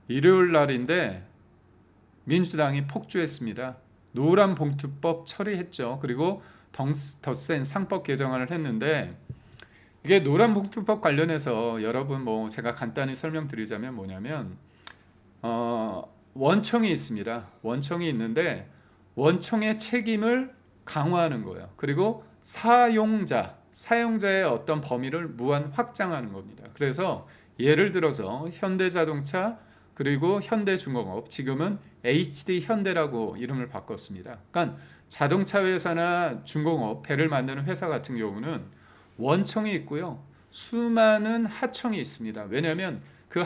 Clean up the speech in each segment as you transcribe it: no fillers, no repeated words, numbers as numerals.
일요일 날인데 민주당이 폭주했습니다. 노란봉투법 처리했죠. 그리고 더 센 상법 개정안을 했는데, 이게 노란봉투법 관련해서 여러분 제가 간단히 설명드리자면 뭐냐면, 원청이 있습니다. 원청이 있는데 원청의 책임을 강화하는 거예요. 그리고 사용자의 어떤 범위를 무한 확장하는 겁니다. 그래서 예를 들어서 현대자동차 그리고 현대중공업, 지금은 HD현대라고 이름을 바꿨습니다. 그러니까 자동차 회사나 중공업, 배를 만드는 회사 같은 경우는 원청이 있고요, 수많은 하청이 있습니다. 왜냐하면 그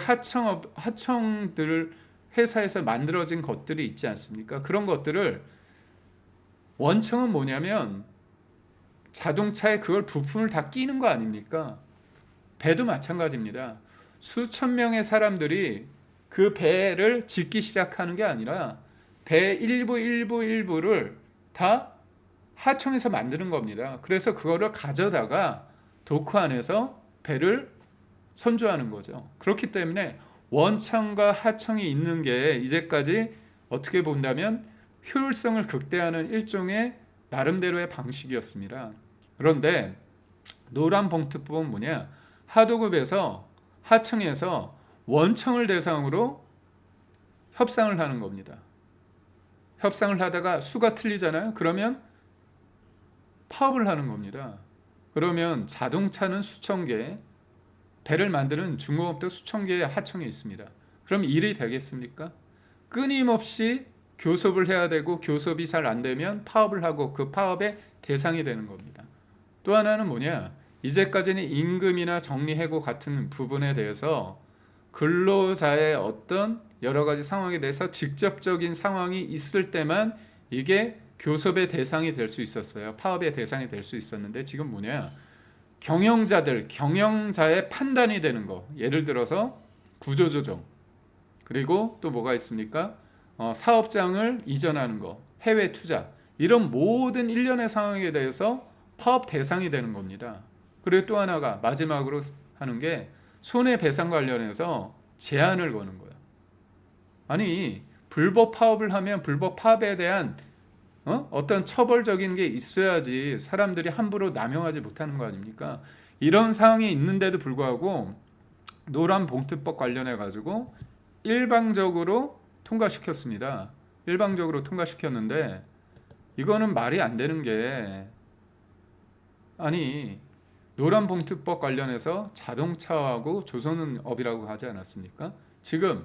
하청들 회사에서 만들어진 것들이 있지 않습니까? 그런 것들을, 원청은 뭐냐면 자동차에 그걸 부품을 다 끼는 거 아닙니까? 배도 마찬가지입니다. 수천 명의 사람들이 그 배를 짓기 시작하는 게 아니라 배 일부를 다 하청에서 만드는 겁니다. 그래서 그거를 가져다가 도크 안에서 배를 선조하는 거죠. 그렇기 때문에 원청과 하청이 있는 게 이제까지 어떻게 본다면 효율성을 극대화하는 일종의 나름대로의 방식이었습니다. 그런데 노란봉투법은 뭐냐? 하도급에서 하청에서 원청을 대상으로 협상을 하는 겁니다. 협상을 하다가 수가 틀리잖아요. 그러면 파업을 하는 겁니다. 그러면 자동차는 수천 개, 배를 만드는 중공업도 수천 개의 하청이 있습니다. 그럼 일이 되겠습니까? 끊임없이 교섭을 해야 되고, 교섭이 잘 안 되면 파업을 하고 그 파업의 대상이 되는 겁니다. 또 하나는 뭐냐? 이제까지는 임금이나 정리해고 같은 부분에 대해서 근로자의 어떤 여러 가지 상황에 대해서 직접적인 상황이 있을 때만 이게 교섭의 대상이 될 수 있었어요. 파업의 대상이 될 수 있었는데, 지금 뭐냐? 경영자의 판단이 되는 거. 예를 들어서 구조조정, 그리고 또 뭐가 있습니까? 사업장을 이전하는 거, 해외 투자, 이런 모든 일련의 상황에 대해서 파업 대상이 되는 겁니다. 그리고 또 하나가 마지막으로 하는 게 손해배상 관련해서 제한을 거는 거예요. 아니, 불법 파업을 하면 불법 파업에 대한 어떤 처벌적인 게 있어야지 사람들이 함부로 남용하지 못하는 거 아닙니까? 이런 상황이 있는데도 불구하고 노란봉투법 관련해 가지고 일방적으로 통과시켰습니다. 일방적으로 통과시켰는데, 이거는 말이 안 되는 게, 아니, 노란봉투법 관련해서 자동차하고 조선업이라고 하지 않았습니까? 지금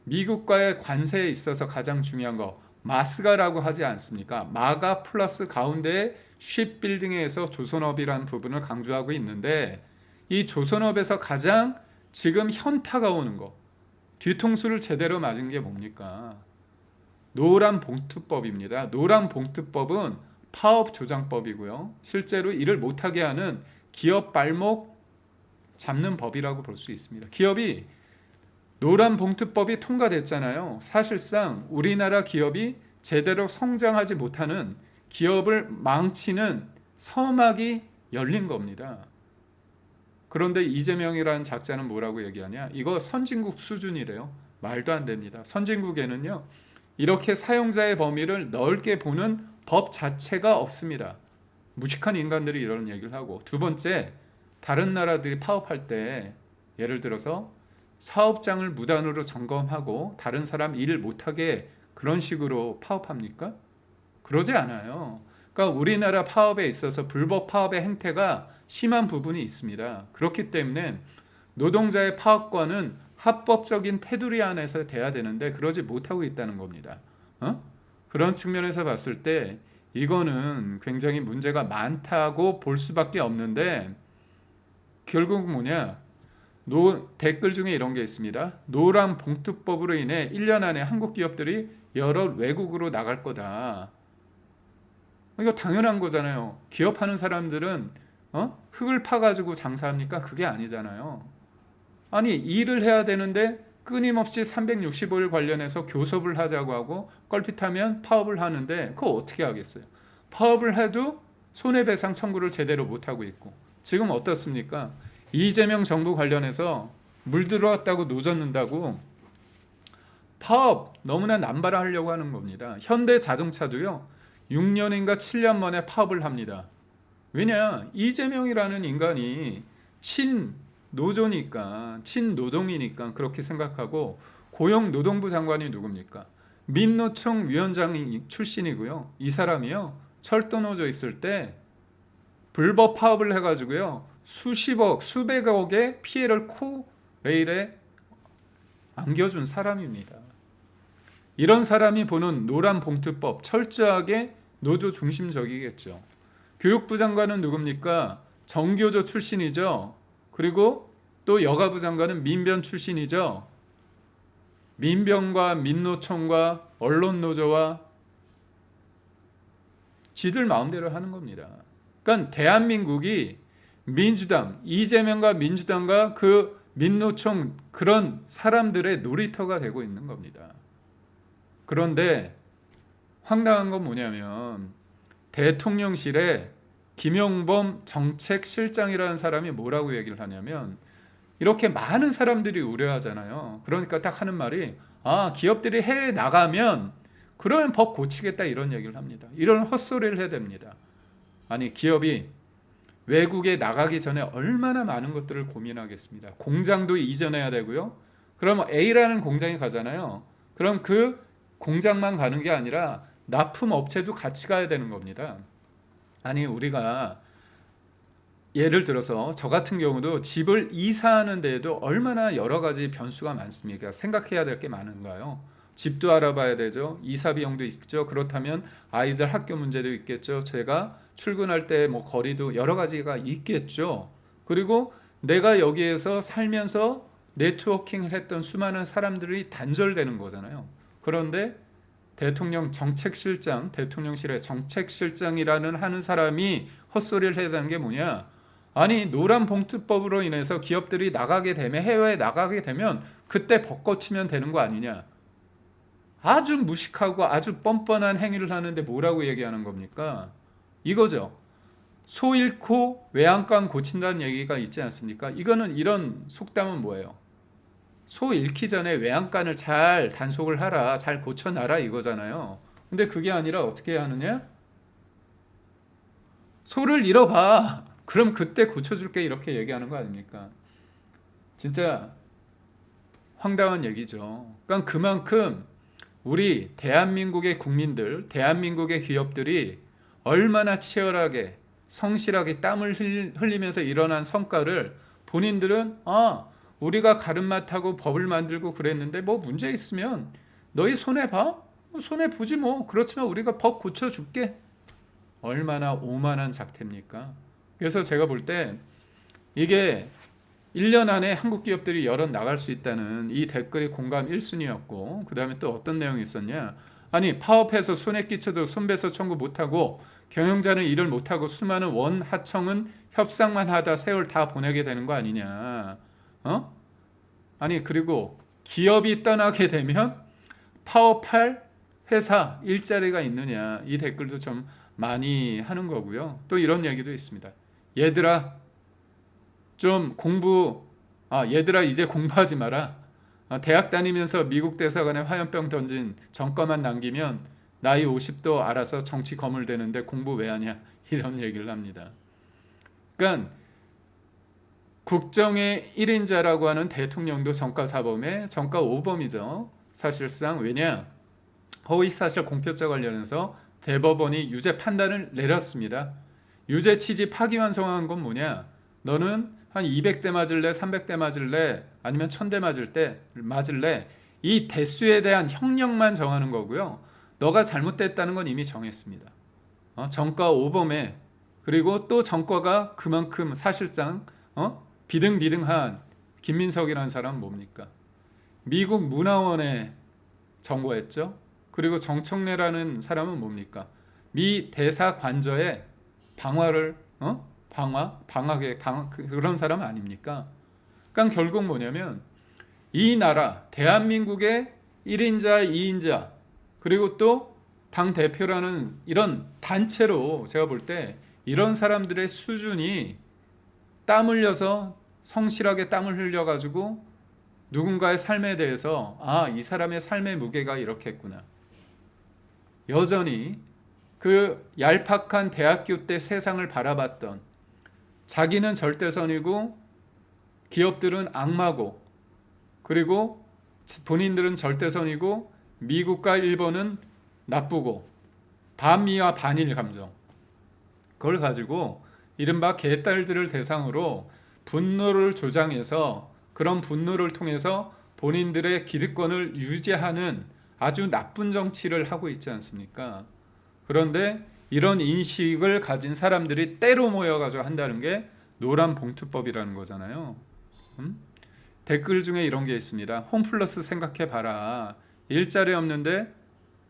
미국과의 관세에 있어서 가장 중요한 거 마스가라고 하지 않습니까? 마가 플러스 가운데에 쉽빌딩에서 조선업이라는 부분을 강조하고 있는데, 이 조선업에서 가장 지금 현타가 오는 거, 뒤통수를 제대로 맞은 게 뭡니까? 노란봉투법입니다. 노란봉투법은 파업조장법이고요, 실제로 일을 못하게 하는 기업 발목 잡는 법이라고 볼 수 있습니다. 기업이 노란봉투법이 통과됐잖아요. 사실상 우리나라 기업이 제대로 성장하지 못하는, 기업을 망치는 서막이 열린 겁니다. 그런데 이재명이라는 작자는 뭐라고 얘기하냐? 이거 선진국 수준이래요. 말도 안 됩니다. 선진국에는요, 이렇게 사용자의 범위를 넓게 보는 법 자체가 없습니다. 무식한 인간들이 이런 얘기를 하고, 두 번째, 다른 나라들이 파업할 때 예를 들어서 사업장을 무단으로 점검하고 다른 사람 일을 못하게 그런 식으로 파업합니까? 그러지 않아요. 그러니까 우리나라 파업에 있어서 불법 파업의 행태가 심한 부분이 있습니다. 그렇기 때문에 노동자의 파업권은 합법적인 테두리 안에서 돼야 되는데 그러지 못하고 있다는 겁니다. 그런 측면에서 봤을 때 이거는 굉장히 문제가 많다고 볼 수밖에 없는데, 결국 뭐냐? 댓글 중에 이런 게 있습니다. 노란봉투법으로 인해 1년 안에 한국 기업들이 여러 외국으로 나갈 거다. 이거 당연한 거잖아요. 기업하는 사람들은 흙을 파가지고 장사합니까? 그게 아니잖아요. 아니, 일을 해야 되는데 끊임없이 365일 관련해서 교섭을 하자고 하고 껄핏하면 파업을 하는데 그거 어떻게 하겠어요? 파업을 해도 손해배상 청구를 제대로 못하고 있고, 지금 어떻습니까? 이재명 정부 관련해서 물 들어왔다고 노젓는다고 파업 너무나 남발하려고 하는 겁니다. 현대 자동차도요 6년인가 7년 만에 파업을 합니다. 왜냐, 이재명이라는 인간이 친노조니까, 친노동이니까 그렇게 생각하고, 고용노동부 장관이 누굽니까? 민노총 위원장 출신이고요. 이 사람이요 철도노조 있을 때 불법 파업을 해가지고요 수십억 수백억의 피해를 코레일에 안겨준 사람입니다. 이런 사람이 보는 노란봉투법 철저하게 노조 중심적이겠죠. 교육부 장관은 누굽니까? 정교조 출신이죠. 그리고 또 여가부 장관은 민변 출신이죠. 민변과 민노총과 언론노조와 지들 마음대로 하는 겁니다. 그러니까 대한민국이 민주당, 이재명과 민주당과 그 민노총 그런 사람들의 놀이터가 되고 있는 겁니다. 그런데 황당한 건 뭐냐면 대통령실에 김용범 정책실장이라는 사람이 뭐라고 얘기를 하냐면, 이렇게 많은 사람들이 우려하잖아요. 그러니까 딱 하는 말이, 기업들이 해외에 나가면 그러면 법 고치겠다, 이런 얘기를 합니다. 이런 헛소리를 해야 됩니다. 아니, 기업이 외국에 나가기 전에 얼마나 많은 것들을 고민하겠습니다. 공장도 이전해야 되고요. 그럼 A라는 공장에 가잖아요. 그럼 그 공장만 가는 게 아니라 납품 업체도 같이 가야 되는 겁니다. 아니, 우리가 예를 들어서 저 같은 경우도 집을 이사하는 데에도 얼마나 여러 가지 변수가 많습니까? 생각해야 될 게 많은가요? 집도 알아봐야 되죠. 이사 비용도 있죠. 그렇다면 아이들 학교 문제도 있겠죠. 제가 출근할 때 뭐 거리도 여러 가지가 있겠죠. 그리고 내가 여기에서 살면서 네트워킹을 했던 수많은 사람들이 단절되는 거잖아요. 그런데 대통령 정책실장, 대통령실의 정책실장이라는 하는 사람이 헛소리를 해야 되는 게 뭐냐? 아니, 노란봉투법으로 인해서 기업들이 나가게 되면, 해외에 나가게 되면 그때 법 고치면 되는 거 아니냐? 아주 무식하고 아주 뻔뻔한 행위를 하는데 뭐라고 얘기하는 겁니까? 이거죠. 소 잃고 외양간 고친다는 얘기가 있지 않습니까? 이거는, 이런 속담은 뭐예요? 소 잃기 전에 외양간을 잘 단속을 하라, 잘 고쳐놔라, 이거잖아요. 근데 그게 아니라 어떻게 하느냐? 소를 잃어봐, 그럼 그때 고쳐줄게, 이렇게 얘기하는 거 아닙니까? 진짜 황당한 얘기죠. 그러니까 그만큼 우리 대한민국의 국민들, 대한민국의 기업들이 얼마나 치열하게 성실하게 땀을 흘리면서 일어난 성과를 본인들은 우리가 가름막하고 법을 만들고 그랬는데 뭐 문제 있으면 너희 손해봐? 손해보지 뭐. 그렇지만 우리가 법 고쳐줄게. 얼마나 오만한 작태입니까? 그래서 제가 볼 때 이게 1년 안에 한국 기업들이 여럿 나갈 수 있다는 이 댓글이 공감 1순위였고, 그 다음에 또 어떤 내용이 있었냐? 아니, 파업해서 손해 끼쳐도 손배소 청구 못하고 경영자는 일을 못하고 수많은 원하청은 협상만 하다 세월 다 보내게 되는 거 아니냐? 아니, 그리고 기업이 떠나게 되면 파업할 회사 일자리가 있느냐? 이 댓글도 좀 많이 하는 거고요. 또 이런 얘기도 있습니다. 얘들아, 좀 얘들아 이제 공부하지 마라. 대학 다니면서 미국 대사관에 화염병 던진 전과만 남기면 나이 50도 알아서 정치 거물되는데 공부 왜 하냐, 이런 얘기를 합니다. 그러니까 국정의 1인자라고 하는 대통령도 전과사범의 전과 5범이죠. 사실상. 왜냐, 허위사실 공표죄 관련해서 대법원이 유죄 판단을 내렸습니다. 유죄 취지 파기환송한 건 뭐냐? 너는 한 200대 맞을래, 300대 맞을래, 아니면 1000대 맞을래, 이 대수에 대한 형량만 정하는 거고요. 너가 잘못됐다는 건 이미 정했습니다. 전과 5범에, 그리고 또 전과가 그만큼 사실상 비등비등한 김민석이라는 사람은 뭡니까? 미국 문화원에 전과했죠. 그리고 정청래라는 사람은 뭡니까? 미 대사 관저에 방화를 그런 사람 아닙니까? 그러니까 결국 뭐냐면 이 나라 대한민국의 1인자, 2인자, 그리고 또 당 대표라는 이런 단체로 제가 볼 때 이런 사람들의 수준이 땀 흘려서 성실하게 땀을 흘려가지고 누군가의 삶에 대해서 이 사람의 삶의 무게가 이렇겠구나. 여전히 그 얄팍한 대학교 때 세상을 바라봤던, 자기는 절대선이고 기업들은 악마고, 그리고 본인들은 절대선이고 미국과 일본은 나쁘고, 반미와 반일 감정, 그걸 가지고 이른바 개딸들을 대상으로 분노를 조장해서 그런 분노를 통해서 본인들의 기득권을 유지하는 아주 나쁜 정치를 하고 있지 않습니까? 그런데 이런 인식을 가진 사람들이 때로 모여가지고 한다는 게 노란 봉투법이라는 거잖아요. 댓글 중에 이런 게 있습니다. 홈플러스 생각해봐라. 일자리 없는데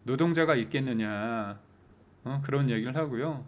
노동자가 있겠느냐, 그런 얘기를 하고요.